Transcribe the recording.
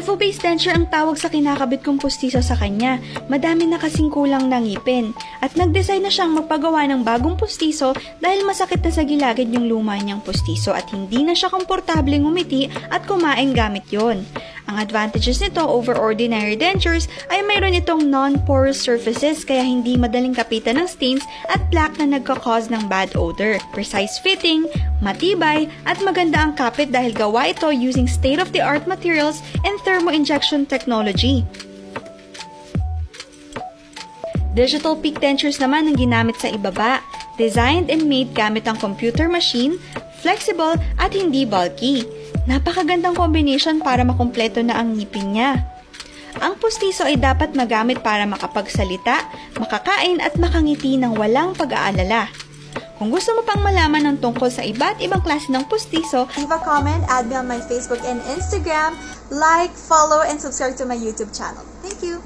Kypho-based denture ang tawag sa kinakabit kong pustiso sa kanya. Madami na kasing kulang na ngipin. At nag-decide na siyang magpagawa ng bagong pustiso dahil masakit na sa gilagid yung luma niyang pustiso at hindi na siya komportable ngumiti at kumain gamit yon. Ang advantages nito over ordinary dentures ay mayroon itong non-porous surfaces kaya hindi madaling kapitan ng stains at plaque na nagka-cause ng bad odor. Precise fitting, matibay, at maganda ang kapit dahil gawa ito using state-of-the-art materials and thermo-injection technology. Digital peak dentures naman ang ginamit sa ibaba. Designed and made gamit ang computer machine, flexible at hindi bulky. Napakagandang combination para makumpleto na ang ngipin niya. Ang pustiso ay dapat magamit para makapagsalita, makakain at makangiti ng walang pag-aalala. Kung gusto mo pang malaman ng tungkol sa iba't ibang klase ng pustiso, leave a comment, add me on my Facebook and Instagram, like, follow, and subscribe to my YouTube channel. Thank you!